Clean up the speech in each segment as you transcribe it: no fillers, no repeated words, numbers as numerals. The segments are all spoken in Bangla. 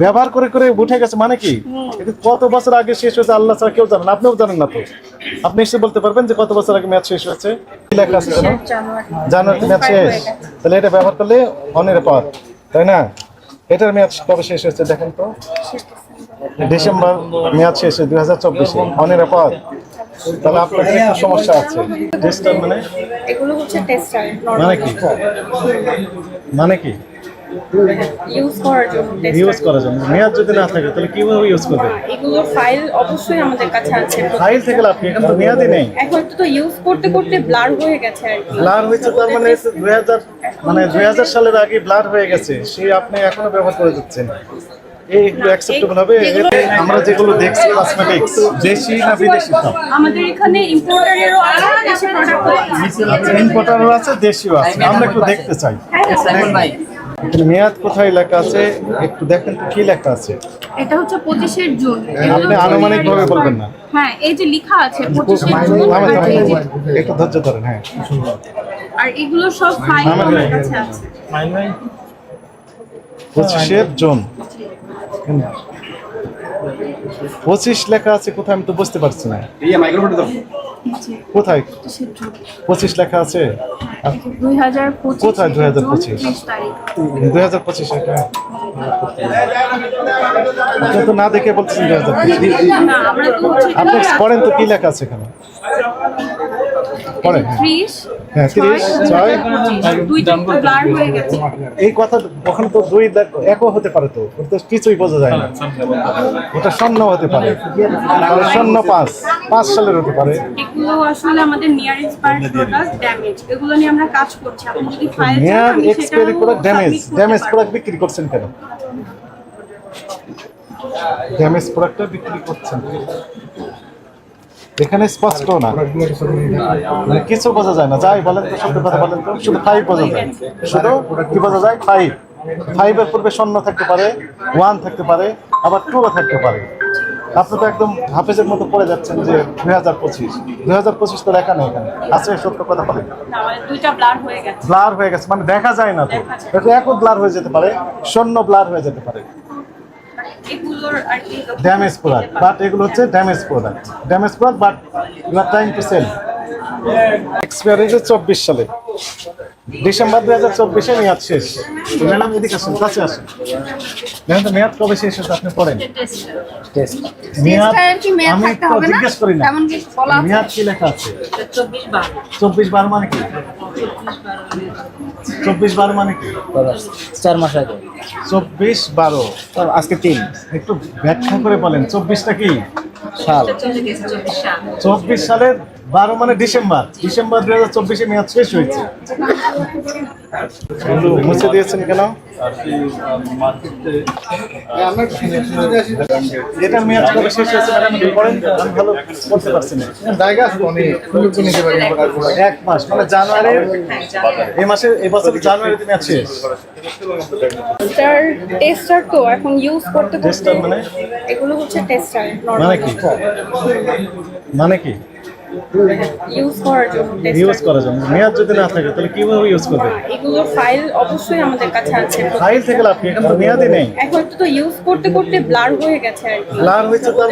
ব্যবহার করে করে উঠে গেছে মানে কি? এটা কত বছর আগে শেষ হয়েছে আল্লাহ ছাড়া কেউ জানেন, আপনিও জানেন না তো। আপনি এসে বলতে পারবেন যে কত বছর আগে ম্যাচ শেষ হয়েছে? কি লেখা আছে জানো? জানুয়ারিতে ম্যাচ শেষ। তাহলে এটা ব্যবহার করলে অনিরাপদ, তাই না? এটার ম্যাচ কবে শেষ হয়েছে দেখেন তো? ডিসেম্বর ম্যাচ শেষ 2024-এ, অনিরাপদ। তাহলে আপনার একটু সমস্যা আছে। টেস্টার মানে এগুলো হচ্ছে টেস্টার, মানে কি? মানে কি? ইউজ করার জন্য ইউজ করার জন্য। মেয়াদ যদি না থাকে তাহলে কিভাবে ইউজ করবে? এগুলোর ফাইল অবশ্যই আমাদের কাছে আছে। ফাইল থেকে লাভ কি? এখন তো মেয়াদই নেই। এখন তো ইউজ করতে করতে ব্লার হয়ে গেছে আর কি। ব্লার হয়েছে তার মানে 2000 সালের আগে ব্লার হয়ে গেছে, সেই আপনি এখনো ব্যবহার করে যাচ্ছেন। এই একটু অ্যাকসেপ্টেবল হবে? আমরা যেগুলো দেখছি কসমেটিক্স, দেশি না বিদেশি সব? আমাদের এখানে ইম্পোর্টারেরও আছে, দেশি প্রোডাক্টও আছে। ইম্পোর্টারও আছে, দেশিও আছে। আমরা একটু দেখতে চাই। এখানে মেয়াদ কোথায় লেখা আছে একটু দেখেন তো, কি লেখা আছে? এটা হচ্ছে 25 জুন। আপনি আনুমানিক ভাবে বলবেন না। হ্যাঁ, এই যে লেখা আছে 25 জুন। একটু ধৈর্য ধরেন। হ্যাঁ, আর এগুলো সব ফাইল আমার কাছে আছে। 25 জুন 25 লেখা আছে কোথায়? আমি তো বুঝতে পারছি না কোথায় 25 লেখা আছে। 2025 কোথায় 2025? 2025 এটা আপনি তো না দেখে বলছেন 2025। না, আমরা তো হচ্ছে আপনি পড়েন তো কি লেখা আছে এখানে, পড়েন। 30 হ্যাঁ, 30 6 দুইটা একটু ব্লার হয়ে গেছে। এই কথা ওখানে তো দুই একও হতে পারে, তো ওটা তো কিছুই বোঝা যায় না। ওটা শূন্য হতে পারে, তাহলে 05 সালের হতে পারে। এগুলো আসলে আমাদের নিয়ার এক্সপায়ার্ড প্রোডাক্ট ড্যামেজ, এগুলো নিয়ে আমরা কাজ করছি। আপনি যদি ফাইল মেয়াদ এক্সপায়ারি প্রোডাক্ট ড্যামেজ প্রোডাক্ট বিক্রি করছেন কেন? ড্যামেজ প্রোডাক্টটা বিক্রি করছেন এখানে স্পষ্ট না, মানে কিছু বোঝা যায় না। যাই বলেন তো, সত্যি কথা বলেন তো, শুধু 5 বোঝা যায়। শুধু কি বোঝা যায়? 5 এর পূর্বে 0 থাকতে পারে, 1 থাকতে পারে, আবার 2 থাকতে পারে। আপনি তো একদম হাফেজের মতো পড়ে যাচ্ছেন যে 2025 তো লেখা নেই এখানে। আছে সত্য কথা বলেন। না, মানে দুইটা ব্লার হয়ে গেছে। ব্লার হয়ে গেছে মানে দেখা যায় না তো। এটা একও ব্লার হয়ে যেতে পারে, 0 ব্লার হয়ে যেতে পারে। এগুলোর আর কি ড্যামেজ প্রোডাক্ট, বাট এগুলো হচ্ছে damage product, but you are trying to sell. Expiry 24 সালে, ডিসেম্বর 2024-এ মেয়াদ শেষ। ম্যাডাম এদিকে আসেন, কাছে আসেন। দেখেন তো মেয়াদ কবে শেষ হয়েছে আপনি পড়েন। মেয়াদ আমি তো জিজ্ঞেস করি না, মেয়াদ কি লেখা আছে? 24/12 মানে কি? 24/12 মানে কি? 4 মাস আগে 24/12 আজকে 3 একটু ব্যাখ্যা করে বলেন। 24টা কি সাল? 24 সালের 12 মানে ডিসেম্বর 2024-এ মেয়াদ শেষ হয়েছে। মুছে দিয়েছেন কেন? এটার মেয়াদ কবে শেষ হয়েছে ম্যাডাম একটু পড়েন, আমি ভালো বলতে পারছি না। জায়গা আছে অনেক, 1 মাস মানে জানুয়ারির এই বছর জানুয়ারিতে মেয়াদ শেষ। টেস্টার তো এখন ইউজ করতে করতে টেস্টার মানে এগুলো হচ্ছে টেস্টার, মানে কি? মানে কি? ইউজ করার জন্য ইউজ করার জন্য। মেয়াদ যদি না থাকে তাহলে কিভাবে ইউজ করবে? এগুলোর ফাইল অবশ্যই আমাদের কাছে আছে। ফাইল থেকে লাভ কি? এখন তো মেয়াদই নেই। এখন তো ইউজ করতে করতে ব্লার হয়ে গেছে আর কি। ব্লার হয়েছে তার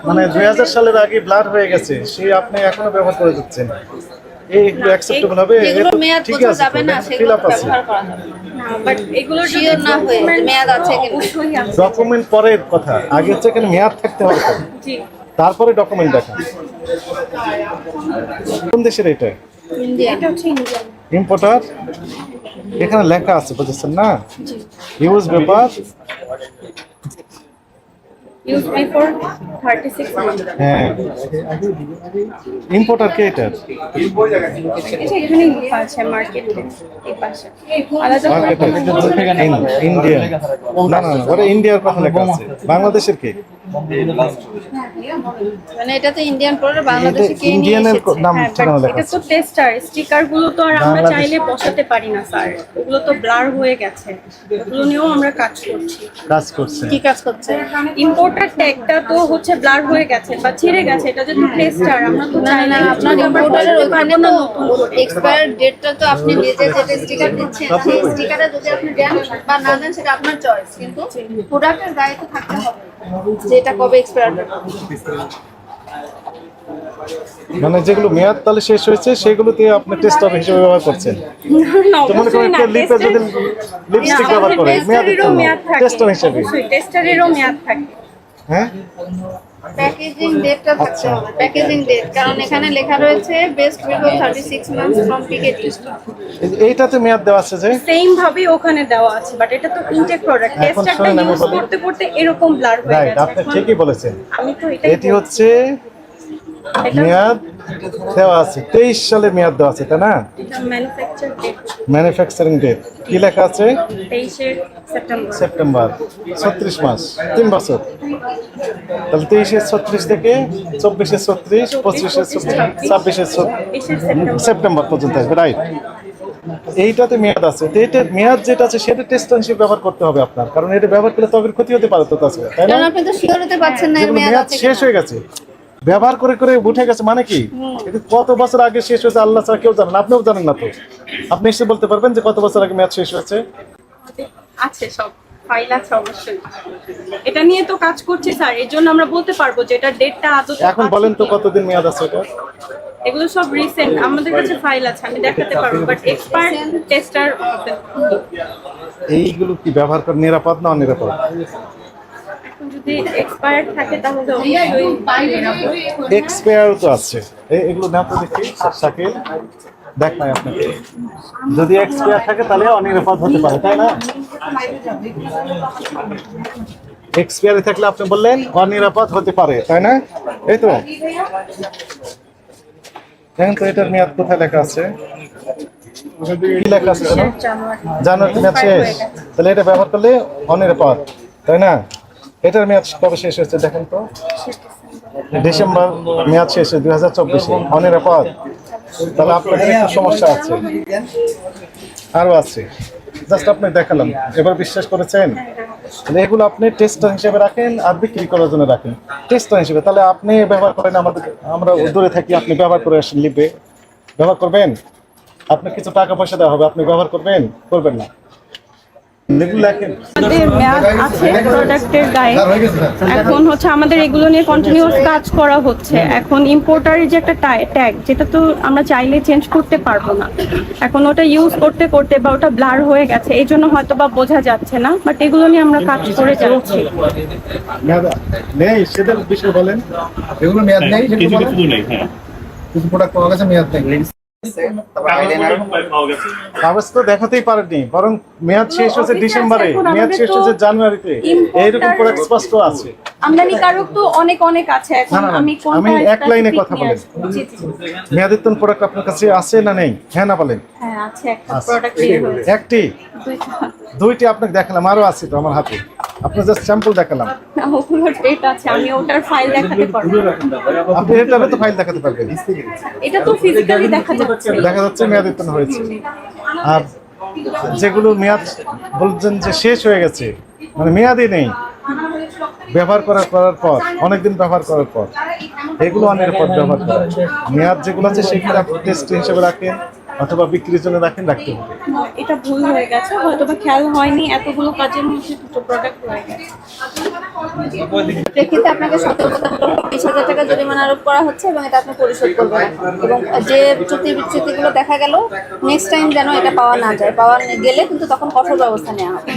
মানে 2000 সালের আগে ব্লার হয়ে গেছে, সেই আপনি এখনো ব্যবহার করে যাচ্ছেন। এই একটু অ্যাকসেপ্টেবল হবে? এগুলো মেয়াদ ঠিক বোঝা আছে, যাবে না, ফিল সেগুলো আপ আছে। ব্যবহার করা যাবে না। বাট এগুলোর যদি না হয়ে মেয়াদ আছে কিনা অবশ্যই আছে। ডকুমেন্ট পরের কথা, আগে হচ্ছে এখানে মেয়াদ থাকতে হবে তো। জি, তারপরে ডকুমেন্ট দেখা। কোন দেশের এটা? ইন্ডিয়া এটা হচ্ছে ইন্ডিয়ান। ইম্পোর্টার এখানে লেখা আছে, বুঝেছেন না? ইউজ ব্যাপার। Use before 36 month. হ্যাঁ, ইম্পোর্টার কে এটার? এটা এখানে লেখা আছে মার্কেট এই পাশে। আলাদা করে ইন্ডিয়া না, ওটা ইন্ডিয়ার কথা লেখা আছে। বাংলাদেশের কে? মানে এটা তো ইন্ডিয়ান প্রোডাক্ট, বাংলাদেশে কে নিয়ে ইন্ডিয়ানের এসেছে? নাম হ্যাঁ, ঠিকানা but লেখা এটা আছে। তো টেস্টার, স্টিকার গুলো তো আর আমরা বাংলাদেশ- চাইলে বসাতে পারি না স্যার, ওগুলো তো ব্লার হয়ে গেছে, ওগুলো নিয়েও আমরা কাজ করছি। কাজ করছে। কি কাজ করছে? ইম্পোর্টার ট্যাগটা তো হচ্ছে ব্লার হয়ে গেছে বা ছিঁড়ে গেছে, এটা যদি টেস্টার আমরা তো না চাইলে না, আপনার ইম্পোর্টারের ওখানে না তো নতুন করে। এক্সপায়ার ডেটটা তো আপনি নিজে যেটা স্টিকার দিচ্ছেন, সেই স্টিকারটা যদি আপনি দেন বা না দেন সেটা আপনার চয়েস, কিন্তু প্রোডাক্টের গায়ে তো থাকতে হবে যে এটা কবে এক্সপায়ার হবে। মানে যেগুলো মেয়াদ তাহলে শেষ হয়েছে সেগুলোতে আপনি টেস্টার হিসেবে ব্যবহার করছেন। না, তো মনে করেন অবশ্যই না, একটা লিপে যদি লিপস্টিক না, ব্যবহার করে মেয়াদের টেস্টারেরও জন্য মেয়াদ থাকে। টেস্টার হিসেবে, অবশ্যই টেস্টারেরও মেয়াদ থাকে। হ্যাঁ প্যাকেজিং ডেটটা থাকতে হবে, প্যাকেজিং ডেট, কারণ এখানে লেখা রয়েছে বেস্ট বিফোর 36 মান্থস ফ্রম পিকেট লিস্ট। এইটাতে মেয়াদ দেওয়া আছে যে সেম ভাবে ওখানে দেওয়া আছে, বাট এটা তো ইনটেক প্রোডাক্ট, এখন টেস্টারটা শুনুন আমি ইউজ বলি। করতে করতে এরকম ব্লার হয়ে রাইট, গেছে। আপনি এখন ঠিকই বলেছেন। আমি তো এটাই এটি হচ্ছে মেয়াদ দেওয়া আছে, 23 সালে মেয়াদ দেওয়া আছে, তাই না? ম্যানুফ্যাকচার ডেট ম্যানুফ্যাকচারিং ডেট কি লেখা আছে? 23 সেপ্টেম্বর। সেপ্টেম্বর, 36 মাস, 3 বছর। তাহলে 23-36 থেকে 24-36, 25-26, 26 সেপ্টেম্বর পর্যন্ত আসবে, রাইট? এইটাতে মেয়াদ আছে, তো এটার মেয়াদ যেটা আছে সেটা টেস্ট হিসেবে ব্যবহার করতে হবে আপনার, কারণ এটা ব্যবহার করলে ত্বকের ক্ষতি হতে পারে তো, তাছাড়া তাই না? কারণ আপনি তো শিওর হতে পারছেন না এর যেগুলো মেয়াদ মেয়াদ আছে শেষ কিনা। হয়ে গেছে, ব্যবহার করে করে উঠে গেছে, মানে কি এটা কত বছর আগে শেষ হয়েছে আল্লাহ ছাড়া কেউ জানেন, আপনিও জানেন না তো। আপনি এসে বলতে পারবেন যে কত বছর আগে মেয়াদ শেষ হয়েছে? আছে, সব ফাইল আছে অবশ্যই। এটা নিয়ে তো কাজ করছি স্যার, এর জন্য আমরা বলতে পারবো যে এটা ডেটটা আদৌ এখন বলেন তো কতদিন মেয়াদ আছে এটা? এগুলো সব রিসেন্ট, আমাদের কাছে ফাইল আছে, আমি দেখাতে পারবো, বাট এক্সপায়ার টেস্টার এইগুলো কি ব্যবহার করা নিরাপদ না অনিরাপদ? এখন যদি এক্সপায়ার থাকে তাহলে অবশ্যই এক্সপায়ার তো আছে, এগুলো না তো দেখি শাকিল দেখ নাই আপনাকে, যদি এক্সপায়ার থাকে তাহলে অনিরাপদ হতে পারে, তাই না? এক্সপায়ারে থাকলে আপনি বললেন অনিরাপদ হতে পারে, তাই না? এই তো দেখেন তো এটার মেয়াদ কোথায় লেখা আছে, কি লেখা আছে জানো? জানুয়ারিতে মেয়াদ শেষ, তাহলে এটা ব্যবহার করলে অনিরাপদ, তাই না? এটার মেয়াদ কবে শেষ হয়েছে দেখেন তো, ডিসেম্বর মেয়াদ শেষ 2024-এ, অনিরাপদ। তাহলে আপনাদের একটু সমস্যা আছে, আরো আছে, জাস্ট আপনি দেখালাম, এবার বিশ্বাস করেছেন? তাহলে এগুলো আপনি টেস্টার হিসেবে রাখেন আর বিক্রি করার জন্য রাখেন টেস্টার হিসেবে। তাহলে আপনি ব্যবহার করেন, আমরা দূরে থাকি, আপনি ব্যবহার করে আসেন, লিপে ব্যবহার করবেন, আপনার কিছু টাকা পয়সা দেওয়া হবে, আপনি ব্যবহার করবেন, করবেন না, এগুলো লেখেন। আমাদের মেয়াদ আছে প্রোডাক্টের গায়ে, এখন হচ্ছে আমাদের এগুলো নিয়ে কন্টিনিউয়াস কাজ করা হচ্ছে। এখন ইম্পোর্টারের যে একটা ট্যাগ, যেটা তো আমরা চাইলে চেঞ্জ করতে পারবো না, এখন ওটা ইউজ করতে করতে বা ওটা ব্লার হয়ে গেছে, এই জন্য হয়তো বা বোঝা যাচ্ছে না, বাট এগুলো নিয়ে আমরা কাজ করে যাচ্ছি। মেয়াদ নেই সেটার বিষয়ে বলেন। এগুলো মেয়াদ নেই, কিছু কিছু নেই, হ্যাঁ। কিছু প্রোডাক্ট পাওয়া গেছে মেয়াদ নেই। কাগজ তো দেখাতেই পারেননি, বরং মেয়াদ শেষ হচ্ছে ডিসেম্বরে, এখন মেয়াদ আমাদের শেষ তো হচ্ছে জানুয়ারিতে, এইরকম করে স্পষ্ট আছে। আমদানিকারক তো অনেক অনেক আছে, এখন না, না, আমি আমি এক লাইনে কথা বলেন। জি জি মেয়াদিত্তন প্রোডাক্ট আপনার কাছে আছে না নেই, হ্যাঁ না বলেন? হ্যাঁ আছে, একটা প্রোডাক্ট বের হয়েছে, একটি দুইটা। দুইটি আপনাকে দেখালাম, আরো আছে তো আমার হাতে, আপনার জাস্ট স্যাম্পল দেখালাম। ওগুলোর ডেট আছে, আমি ওটার ফাইল দেখাতে পারবো। আপনি এটারে তো ফাইল দেখাতে পারবেন, এটা তো ফিজিক্যালি দেখা যাচ্ছে। দেখা যাচ্ছে মেয়াদিত্তন হয়েছে। আর যেগুলো মেয়াদ বলছেন যে শেষ হয়ে গেছে, মানে মেয়াদই নেই, ব্যবহার করার পর অনেকদিন ব্যবহার করার পর, এগুলো অনিরাপদ ব্যবহার করা। মেয়াদ যেগুলো আছে সেগুলো আপনি টেস্ট হিসেবে রাখেন অথবা বিক্রির জন্য রাখেন, রাখতে হবে। এটা ভুল হয়ে গেছে, হয়তো বা খেয়াল হয়নি, এতগুলো কাজের মধ্যে দুটো প্রোডাক্ট হয়ে গেছে। প্রেক্ষিতে আপনাকে সতর্কতামূলক 20,000 টাকা জরিমানা আরোপ করা হচ্ছে এবং এটা আপনি পরিশোধ করবেন, এবং যে ত্রুটি বিচ্যুতিগুলো দেখা গেল নেক্সট টাইম যেন এটা পাওয়া না যায়, পাওয়া গেলে কিন্তু তখন কঠোর ব্যবস্থা নেওয়া হবে।